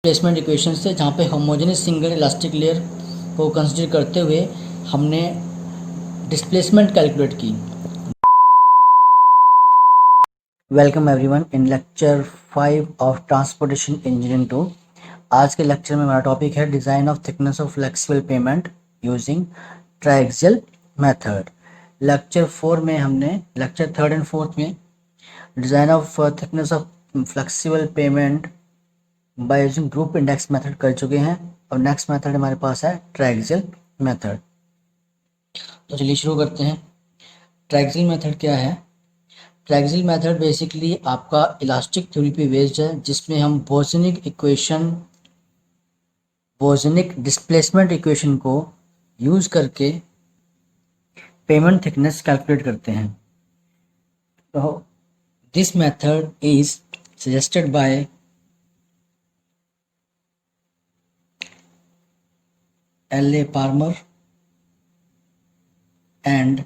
Placement equation से, जहाँ पे होमोजेनियस सिंगल इलास्टिक लेयर को कंसिडर करते हुए हमने डिस्प्लेसमेंट कैलकुलेट की। Welcome everyone in lecture 5 of transportation engineering 2। आज के लेक्चर में हमारा टॉपिक है design of thickness of flexible payment using triaxial method. Lecture 4 में हमने लेक्चर 3 एंड 4 में design of thickness of flexible payment by using group index method कर चुके हैं और नेक्स्ट मेथड हमारे पास है ट्रायक्सियल मेथड। तो चलिए शुरू करते हैं। ट्रायक्सियल मेथड क्या है? ट्रायक्सियल मेथड बेसिकली आपका इलास्टिक थ्योरी पे बेस्ड है, जिसमें हम बोर्जनिक डिस्प्लेसमेंट इक्वेशन को यूज करके पेमेंट थिकनेस कैलकुलेट करते हैं। तो this method is suggested by L.A. Palmer and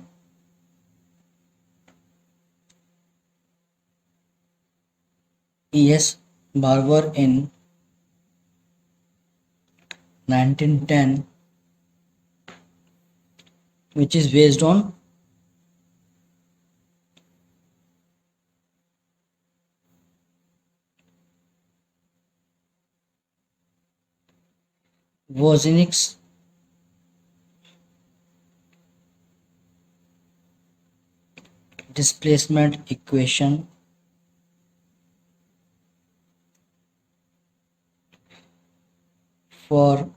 E.S. Barber in 1910, which is based on Wozniak's displacement equation for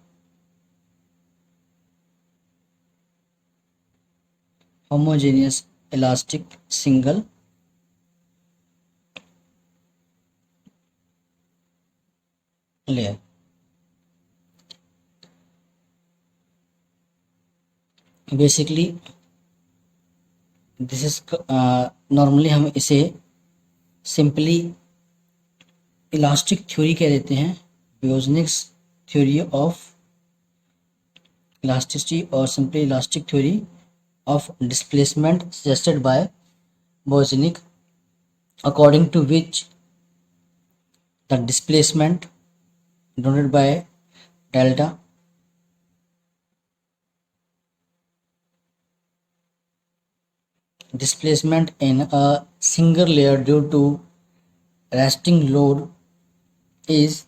homogeneous elastic single layer। Basically this is normally हम इसे simply elastic theory कह देते हैं, Boussinesq's theory of elasticity और simply elastic theory of displacement suggested by Boussinesq, according to which the displacement denoted by delta displacement in a single layer due to resting load is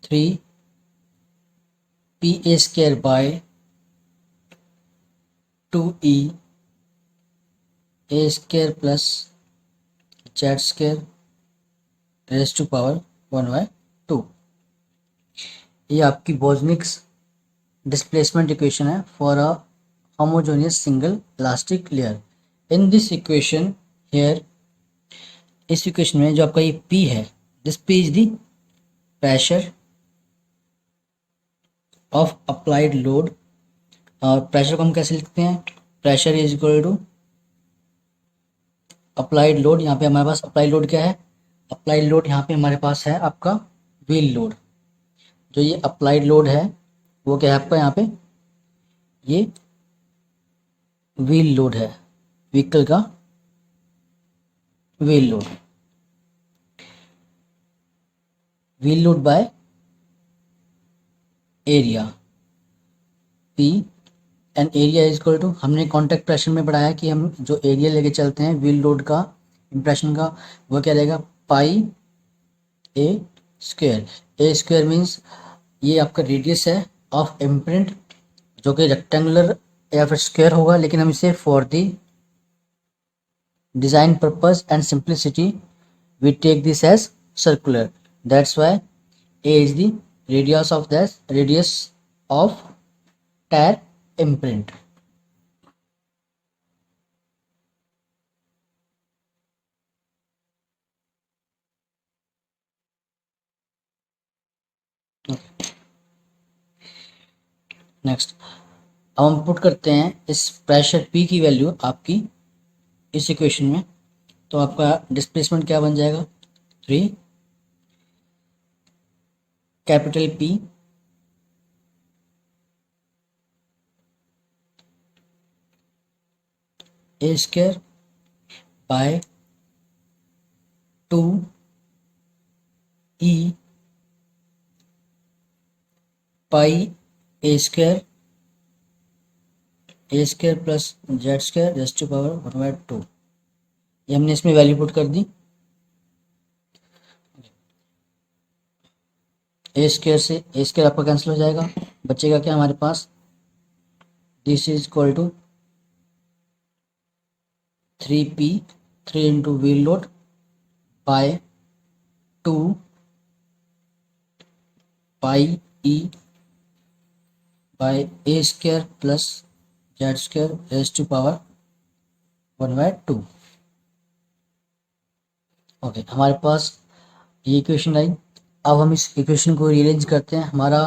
3 pa square by 2e a square plus z square raised to power 1/2। ये आपकी वोजनिक्स displacement equation है for a homogeneous single elastic layer। in this equation here, इस equation में जो आपका ये P है, this P is the pressure of applied load. और प्रेशर को हम कैसे लिखते हैं? Pressure is equal to applied load. यहाँ पे हमारे पास अप्लाइड लोड क्या है? अप्लाइड लोड यहाँ पे हमारे पास है आपका व्हील लोड। जो ये अप्लाइड लोड है वो क्या है आपका? यहाँ पे ये व्हील लोड है, व्हीकल का wheel load. Wheel load by area P and area is equal to, हमने कॉन्टैक्ट प्रेशर में पढ़ाया कि हम जो एरिया लेके चलते हैं व्हील लोड का इम्प्रेशन का, वो क्या रहेगा? पाई a square. A square means ये आपका रेडियस है ऑफ इम्प्रिंट, जो कि रेक्टेंगुलर या फिर स्क्वायर होगा, लेकिन हम इसे for the design purpose and simplicity we take this as circular. That's why a is the radius of tyre imprint. Next, अब हम पुट करते हैं इस प्रेशर P की वैल्यू आपकी इस इक्वेशन में, तो आपका डिस्प्लेसमेंट क्या बन जाएगा? 3 capital P a square by 2 E pi a square plus Z square raise to power 1/2। ये हमने इसमें वैल्यू पुट कर दी। ए स्क्वायर से ए स्क्वायर आपका कैंसिल हो जाएगा, बचेगा क्या हमारे पास, this is equal to 3p 3 into wheel load by 2 pi E by A square plus Z square raise to power 1/2। Okay, हमारे पास ये इक्वेशन आई। अब हम इस इक्वेशन को रीअरेंज करते हैं। हमारा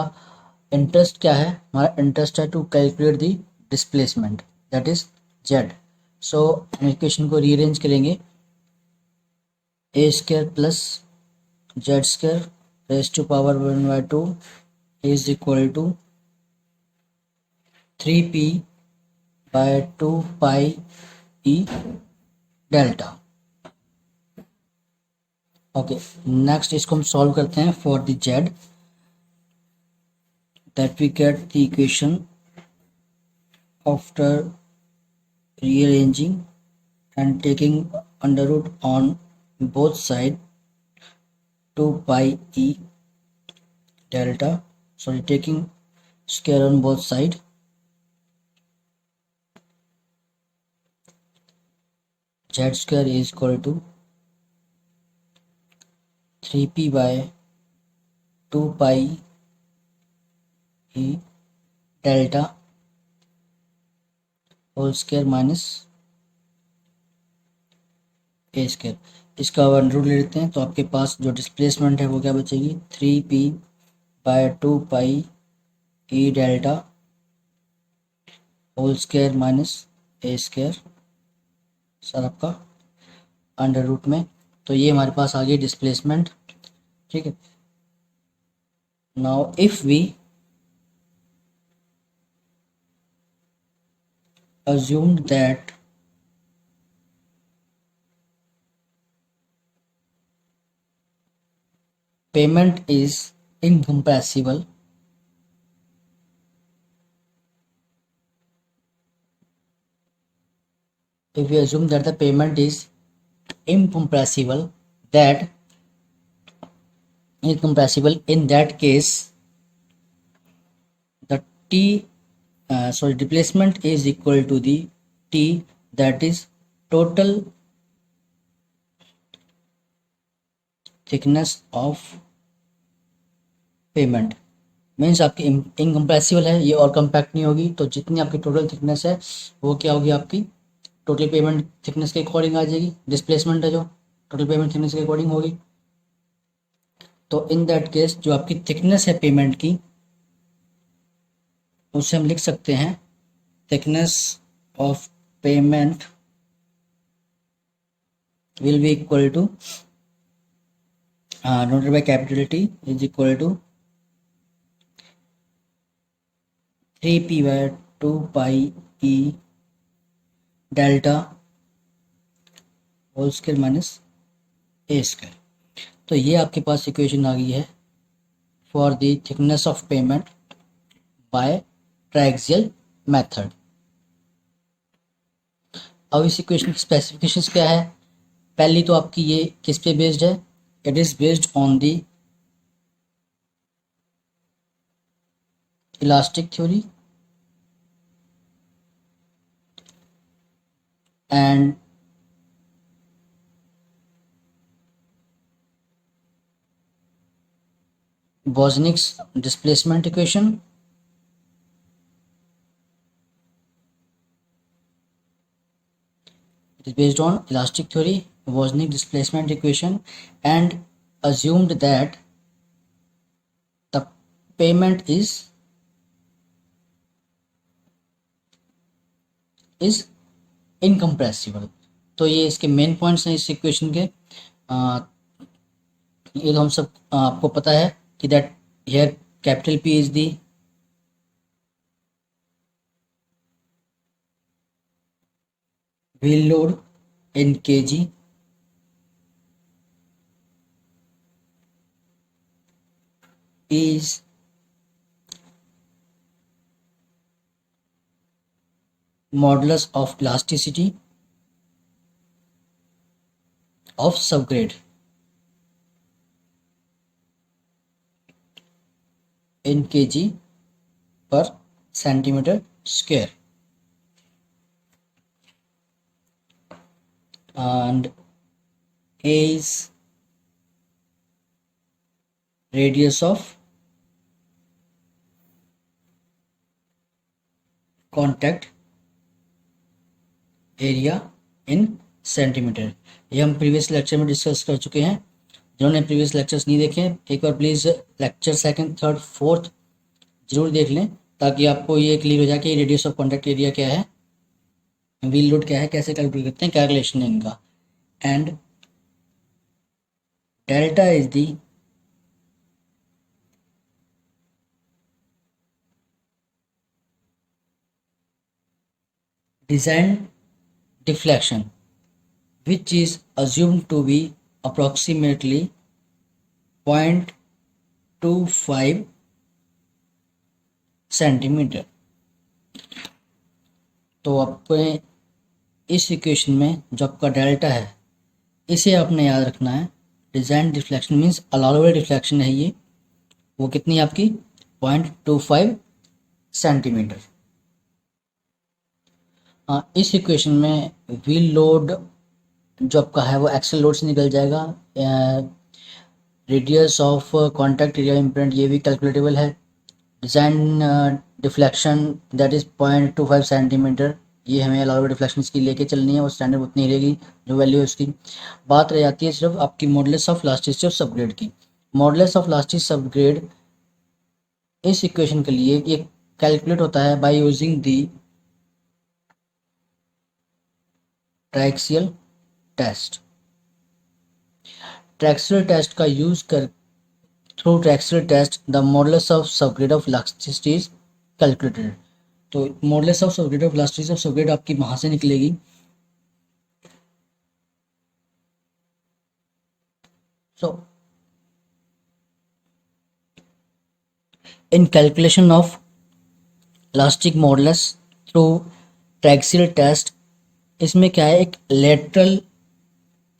इंटरेस्ट क्या है, हमारा इंटरेस्ट है to calculate the displacement that is Z. So हम इक्वेशन को रीअरेंज करेंगे, A square plus Z square raise to power 1/2 is equal to 3p by 2 pi E delta. Okay, next इसको हम सॉल्व करते हैं for the Z, that we get the equation after rearranging and taking under root on both side 2 pi e delta, sorry, taking square on both side, z square is equal to 3p by 2 pi e delta whole square minus A square. इसका one root ले लेते हैं तो आपके पास जो displacement है वो क्या बचेगी, 3p by 2 pi E delta whole square minus A square sir आपका अंडर रूट में। तो ये हमारे पास आ गई डिस्प्लेसमेंट। ठीक है, now if we assumed that payment is incompressible, if we assume that the payment is incompressible, that incompressible, in that case the displacement is equal to the t, that is total thickness of payment। Means आपकी incompressible है ये और compact नहीं होगी, तो जितनी आपकी total thickness है वो क्या होगी, आपकी टोटल पेमेंट थिकनेस के अकॉर्डिंग आ जाएगी। डिस्प्लेसमेंट है जो टोटल पेमेंट थिकनेस के अकॉर्डिंग होगी। तो इन दैट केस जो आपकी थिकनेस है पेमेंट की, उसे हम लिख सकते हैं thickness of payment will be equal to denoted by capital T is equal to 3p by 2 pi e delta whole square minus A square. तो ये आपके पास इक्वेशन आ गई है for the thickness of pavement by triaxial method. अब इस equation की स्पेसिफिकेशंस क्या है, पहली तो आपकी ये किस पे बेस्ड है, it is based on the elastic theory and Bosnick's displacement equation, it is based on elastic theory, Bosnick displacement equation, and assumed that the payment is incompressible। तो ये इसके मेन पॉइंट्स हैं इस इक्वेशन के। ये तो हम सब आपको पता है कि that here capital P is the wheel load in kg, is modulus of elasticity of subgrade in kg per centimeter square, and A is radius of contact area in centimetre. ये हम प्रीवियस लेक्चर में discuss कर चुके हैं। जिन्होंने previous lectures नहीं देखे एक बार please lecture second third fourth जरूर देख लें, ताकि आपको ये क्लियर हो जाए कि रेडियस ऑफ कॉन्टैक्ट एरिया क्या है, व्हील लोड क्या है, कैसे कैलकुलेट करते हैं, क्या रिलेशन है इनका। And delta is the design deflection which is assumed to be approximately 0.25 centimetre. तो अपने इस इक्वेशन में जो आपका डेल्टा है इसे आपने याद रखना है। Design deflection means allowable deflection है ये, वो कितनी आपकी 0.25 सेंटीमीटर। इस इक्वेशन में व्हील लोड जो आपका है वो एक्सल लोड से निकल जाएगा। Radius of contact area imprint ये भी कैलकुलेटेबल है। Design deflection that is 0.25 centimetre, ये हमें अलाउड डिफ्लेक्शन इसकी लेके चलनी है, वो स्टैंडर्ड उतनी रहेगी जो वैल्यू है उसकी। बात रह जाती है सिर्फ आपकी modulus of elasticity of subgrade की। मॉडुलस ऑफ इलास्टिसिटी सबग्रेड इस इक्वेशन के लिए ये कैलकुलेट होता है by using the triaxial test. Triaxial test का यूज कर through triaxial test the modulus of subgrade of elasticity is calculated. तो modulus of subgrade of elasticity of subgrade आपकी वहां से निकलेगी। So in calculation of elastic modulus through triaxial test, इसमें क्या है, एक लेटरल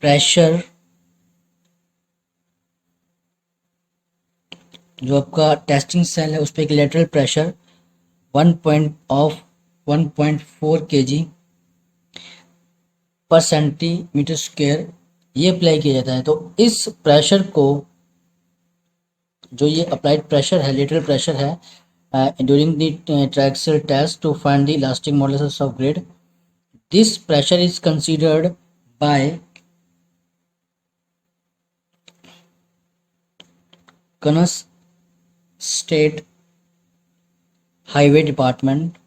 प्रेशर जो आपका टेस्टिंग सेल है उस पर एक लेटरल प्रेशर 1.4 kg पर सेंटीमीटर स्क्वायर ये अप्लाई किया जाता है। तो इस प्रेशर को, जो ये अप्लाइड प्रेशर है, लेटरल प्रेशर है, during the triaxial test to find the elastic modulus of subgrade, this pressure is considered by Kansas State Highway Department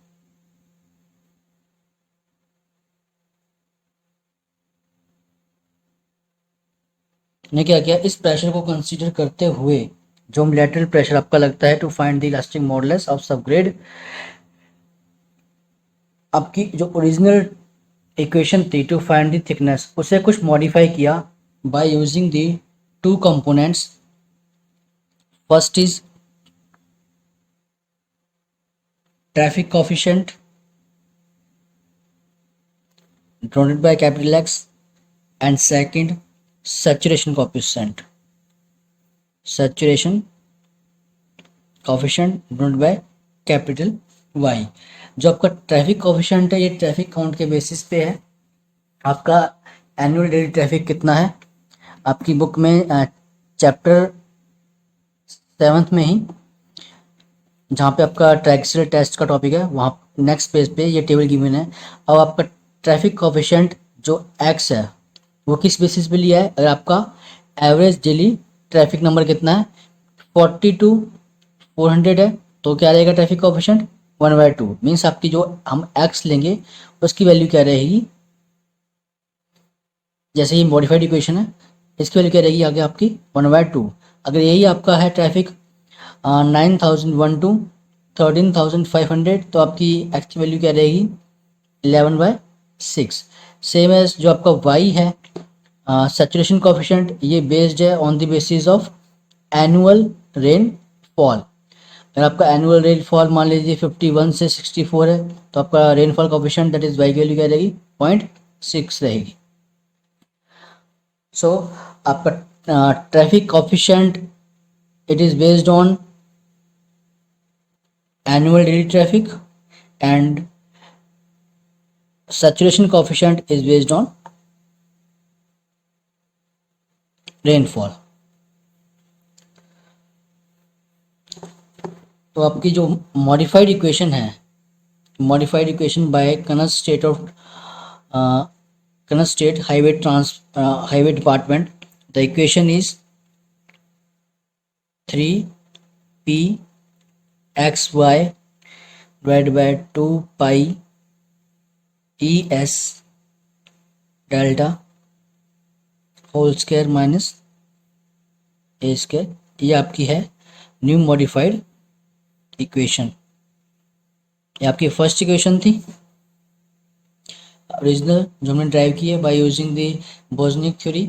ने क्या किया, इस प्रेशर को कंसीडर करते हुए जो लेटरल प्रेशर आपका लगता है to find the elastic modulus of subgrade, आपकी जो ओरिजिनल इक्वेशन थी टू फाइंड द थिकनेस उसे कुछ मॉडिफाई किया by using the two components. First is traffic coefficient denoted by capital X and second saturation coefficient denoted by capital Y. जो आपका traffic coefficient है ये ट्रैफिक काउंट के basis पे है। आपका एनुअल डेली ट्रैफिक कितना है, आपकी बुक में चैप्टर 7th में ही जहाँ पे आपका ट्राइक्सियल टेस्ट का टॉपिक है वहाँ नेक्स्ट पेज पे ये टेबल गिवन है। अब आपका ट्रैफिक कोएफिशिएंट जो एक्स है वो किस बेसिस पे लिया है, अगर आपका एवरेज डेली ट्रैफिक नंबर कितना है 40 to 400 है तो क्या रहेगा ट्रैफिक कोएफिशिएंट 1/2। मीन्स आपकी जो हम एक्स लेंगे उसकी वैल्यू क्या रहेगी, जैसे ये मॉडिफाइड इक्वेशन है इसकी वैल्यू क्या रहेगी आगे आपकी 1/2। अगर यही आपका है ट्रैफिक 9001 to 13500 तो आपकी एक्स की वैल्यू क्या रहेगी 11/6। सेम एज जो आपका वाई है सैचुरेशन कोएफिशिएंट, ये बेस्ड है on the basis of annual rainfall. अगर आपका एनुअल रेनफॉल मान लीजिए 51 से 64 है तो आपका rainfall coefficient that is Y की वैल्यू क्या रहेगी 0.6 रहेगी। सो आपका traffic coefficient it is based on annual daily traffic and saturation coefficient is based on rainfall। तो आपकी जो मॉडिफाइड इक्वेशन है, modified equation by Kansas State Highway Department, the equation is 3p(xy) divided by 2 pi es delta whole square minus A square. ये आपकी है new modified equation. ये आपकी first equation थी ओरिजिनल जो हमने ड्राइव की है by using the Boussinesq theory.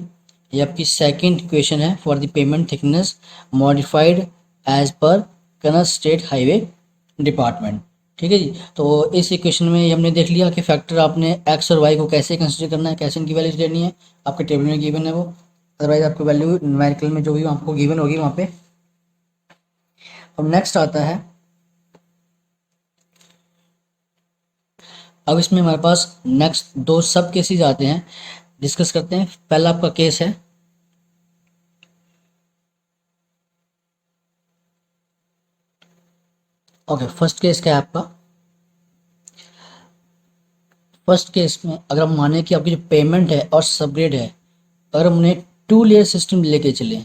ये आपकी सेकंड इक्वेशन है for the pavement thickness modified as पर कनस स्टेट हाईवे डिपार्टमेंट। ठीक है जी। तो इस इक्वेशन में हमने देख लिया कि फैक्टर आपने एक्स और वाई को कैसे कंसिडर करना है, कैसे इनकी वैल्यूज लेनी है, आपके टेबल में गिवन है वो, अदरवाइज आपकी वैल्यू न्यूमेरिकल में जो भी आपको गिवन होगी वहाँ पे। अब नेक्स्ट आता है, अब इसमें हमारे पास नेक्स्ट दो सब केसेस आते हैं, डिस्कस करते हैं। पहला आपका केस है ओके फर्स्ट केस क्या है आपका। फर्स्ट केस में अगर हम माने कि आपकी जो पेमेंट है और सबग्रेड है अगर हमने 2 लेयर सिस्टम लेके चले,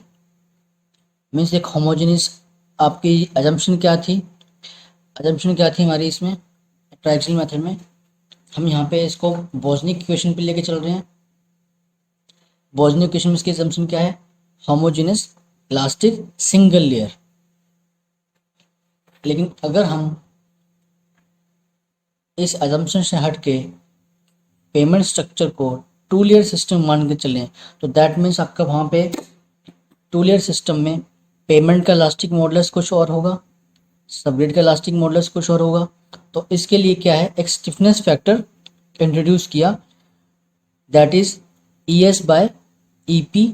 मीन्स एक होमोजेनियस, आपकी अजम्पशन क्या थी, अजम्पशन क्या थी हमारी इसमें ट्रायक्सियल मेथड में, हम यहाँ पे इसको बोजनिक इक्वेशन पे लेके चल रहे हैं। बोजनिक इक्वेशन में इसकी अजम्पशन क्या है, होमोजेनियस इलास्टिक सिंगल लेयर। लेकिन अगर हम इस अजम्पशन से हट के पेमेंट स्ट्रक्चर को 2 लेयर सिस्टम मान के चलें तो दैट मीन्स आपका वहाँ पे 2 लेयर सिस्टम में पेमेंट का इलास्टिक मॉडुलस कुछ और होगा, सबग्रेड का इलास्टिक मॉडुलस कुछ और होगा। तो इसके लिए क्या है, एक स्टिफनेस फैक्टर इंट्रोड्यूस किया that is ES by EP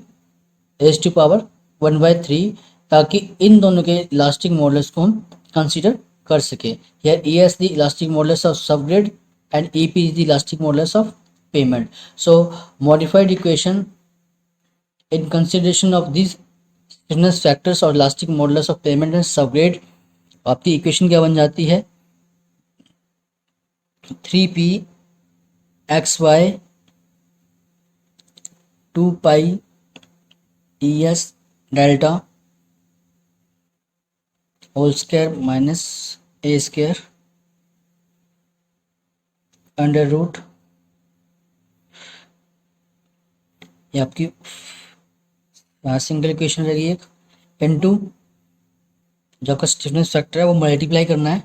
raise to power 1/3, ताकि इन दोनों के इलास्टिक मॉडुलस को हम कंसीडर कर सके। Here ES the elastic modulus of subgrade and EP is the elastic modulus of payment. So modified equation in consideration of these stiffness factors और elastic modulus of payment and subgrade, आपकी इक्वेशन क्या बन जाती है 3p(xy) 2 pi ES delta whole square minus ए square under root, ये आपकी single equation रहेगी एक, इनटू जो आपका स्टिफनेस फैक्टर है वो मल्टीप्लाई करना है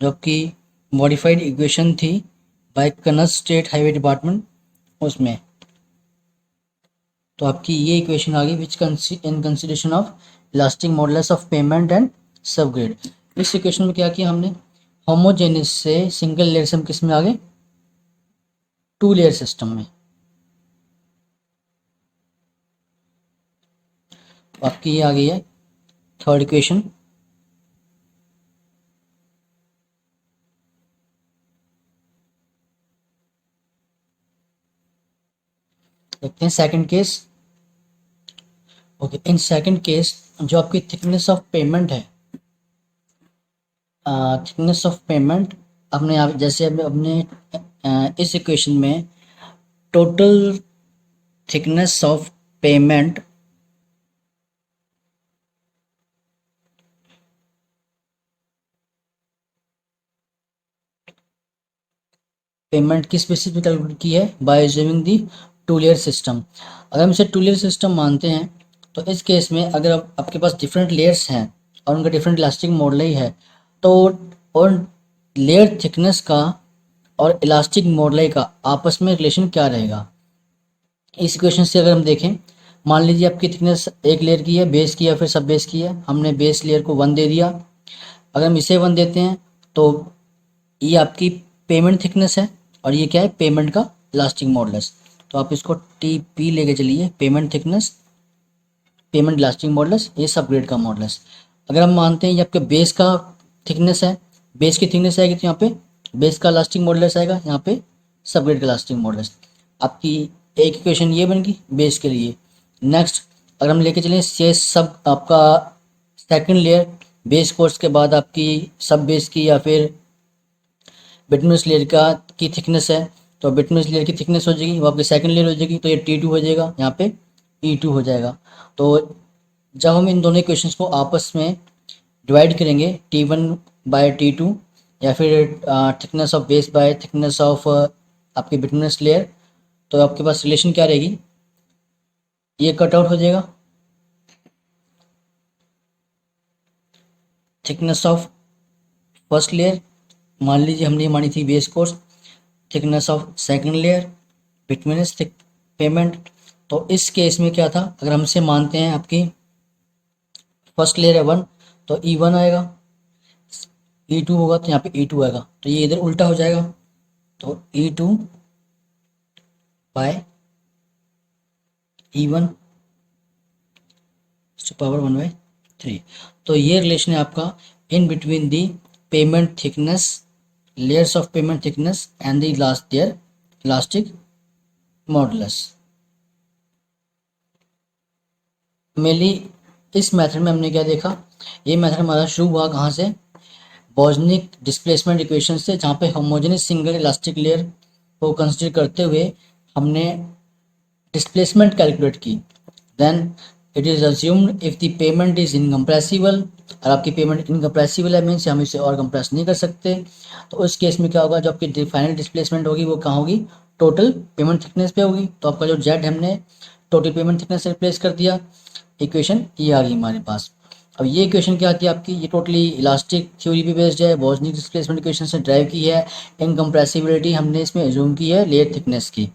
जो आपकी मॉडिफाइड इक्वेशन थी by Kansas State Highway Department उसमें। तो आपकी ये इक्वेशन आ गई which in consideration of elastic modulus of pavement and subgrade. इस इक्वेशन में क्या किया हमने, होमोजेनियस से सिंगल लेयर से हम किस में आ गए 2 लेयर सिस्टम में। तो आपकी ये आ गई है थर्ड इक्वेशन। देखते हैं second case. Okay in second case जो आपकी थिकनेस ऑफ पेमेंट है, थिकनेस ऑफ पेमेंट अपने आप जैसे अपने इस इक्वेशन में टोटल थिकनेस ऑफ पेमेंट किस बेसिस पे कैलकुलेट की है by using the 2 layer system. अगर हम इसे 2 लेयर सिस्टम मानते हैं तो इस केस में अगर आपके पास डिफरेंट लेयर्स हैं और उनका डिफरेंट इलास्टिक मॉडुलस है तो और लेयर थिकनेस का और इलास्टिक मॉडुलस का आपस में रिलेशन क्या रहेगा। इस इक्वेशन से अगर हम देखें, मान लीजिए आपकी थिकनेस एक लेयर की है, बेस की है फिर सब बेस की है, हमने बेस लेयर को 1 दे दिया, अगर हम इसे 1 देते हैं तो ये आपकी पेमेंट थिकनेस है और ये क्या है, पेमेंट का लास्टिंग मॉडुलस। तो आप इसको TP लेके चलिए, payment thickness, payment lasting modulus, ये सब ग्रेड का मॉडुलस। अगर हम मानते हैं ये आपके बेस का थिकनेस है, बेस की थिकनेस आएगी तो यहाँ पे बेस का लास्टिंग मॉडुलस आएगा, यहाँ पे सब ग्रेड का लास्टिंग मॉडुलस। आपकी एक इक्वेशन ये बन गई बेस के लिए। नेक्स्ट अगर हम लेके चलें ये सब आपका सेकंड लेयर, बेस कोर्स के बाद आपकी सब बेस की या फिर बिटमस लेयर का की थिकनेस है, तो बिटमस लेयर की थिकनेस हो जाएगी वो आपकी सेकंड लेयर हो जाएगी, तो ये T2 हो जाएगा, यहाँ पे E2 हो जाएगा। तो जब हम इन दोनों इक्वेशंस को आपस में डिवाइड करेंगे T1/T2 या फिर thickness of base bye thickness of आपकी बिटमस लेयर, तो आपके पास रिलेशन क्या रहेगी, ये कट आउट हो जाएगा। थिकनेस ऑफ फर्स्ट लेयर, मान लीजिए हमने मानी थी base course, thickness of second layer, bituminous thick pavement. तो इस केस में क्या था, अगर हमसे मानते हैं आपकी फर्स्ट लेयर है 1, तो E1 आएगा, E2 होगा तो यहाँ पे E2 आएगा, तो ये इधर उल्टा हो जाएगा, तो E2 बाय E1 पावर 1/3। तो ये रिलेशन है आपका in between the payment thickness, layers of payment thickness and the their elastic modulus। Mainly इस मेथड में हमने क्या देखा, ये मेथड हमारा शुरू हुआ कहाँ से, बॉजनिक डिस्प्लेसमेंट इक्वेशन से, जहाँ पे होमोजेनियस सिंगल इलास्टिक लेयर को कंसिडर करते हुए हमने डिस्प्लेसमेंट कैलकुलेट की। Then it is assumed if the pavement is incompressible, और आपकी पेमेंट इनकम्प्रेसिबल है मीन्स हम इसे और कंप्रेस नहीं कर सकते, तो उस केस में क्या होगा, जो आपकी फाइनल डिस्प्लेसमेंट होगी वो कहाँ होगी, टोटल पेमेंट थिकनेस पे होगी। तो आपका जो जेड हमने टोटल पेमेंट थिकनेस से रिप्लेस कर दिया, इक्वेशन ये आ गई हमारे पास। अब ये इक्वेशन क्या आती है आपकी, ये टोटली इलास्टिक थ्योरी पे बेस्ड है, बॉजनिक डिस्प्लेसमेंट इक्वेशन से ड्राइव की है। इनकम्प्रेसिबिलिटी हमने इसमें एज्यूम की है लेयर थिकनेस की,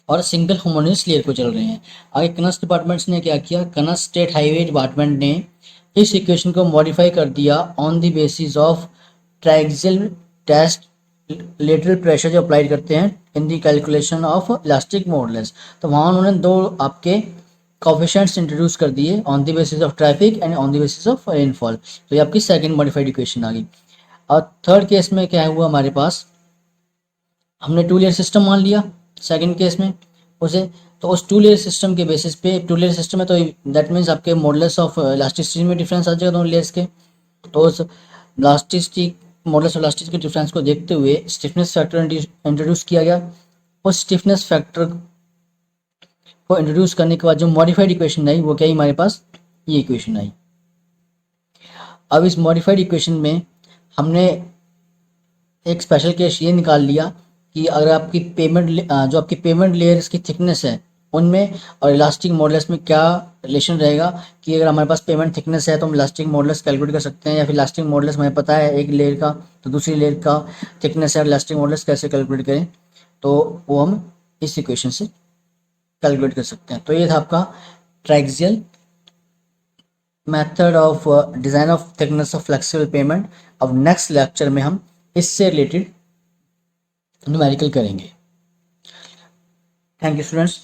और सिंगल होमोजेनियस लेयर को चल रहे हैं। आगे कनस डिपार्टमेंट्स ने क्या किया, कनस स्टेट हाईवे डिपार्टमेंट ने इस इक्वेशन को मॉडिफाई कर दिया on the basis of triaxial test lateral pressure जो अप्लाई करते हैं in the calculation of elastic modulus. तो वहाँ उन्होंने दो आपके कोफिशिएंट्स इंट्रोड्यूस कर दिए on the basis of traffic and on the basis of rainfall. तो ये आपकी सेकंड मॉडिफाइड इक्वेशन आ गई। और थर्ड केस में क्या हुआ हमारे पास, हमने 2 लेयर सिस्टम मान लिया सेकंड केस में उसे, तो उस 2 लेयर सिस्टम के बेसिस पे, 2 लेयर सिस्टम है तो दैट मीन्स आपके मॉडुलस ऑफ इलास्टिसिटी में डिफरेंस आ जाएगा दोनों लेयर्स के। तो उस इलास्टिसिटी मॉडुलस ऑफ इलास्टिसिटी के डिफरेंस को देखते हुए स्टिफनेस फैक्टर इंट्रोड्यूस किया गया। उस स्टिफनेस फैक्टर को इंट्रोड्यूस करने के बाद जो मॉडिफाइड इक्वेशन आई वो क्या आई हमारे पास, ये इक्वेशन आई। अब इस मॉडिफाइड इक्वेशन में हमने एक स्पेशल केस ये निकाल लिया कि अगर आपकी पेमेंट जो आपकी पेमेंट लेयर्स की थिकनेस है उनमें और इलास्टिक मॉडुलस में क्या रिलेशन रहेगा, कि अगर हमारे पास पेमेंट थिकनेस है तो हम इलास्टिक मॉडुलस कैलकुलेट कर सकते हैं, या फिर इलास्टिक मॉडुलस हमें पता है एक लेयर का तो दूसरी लेयर का थिकनेस है, इलास्टिक मॉडुलस कैसे कैलकुलेट करें, तो वो हम इस इक्वेशन से कैलकुलेट कर सकते हैं। तो ये था आपका triaxial method of design of thickness of flexible pavement. अब नेक्स्ट लेक्चर में हम इससे रिलेटेड न्यूमेरिकल करेंगे। Thank you students.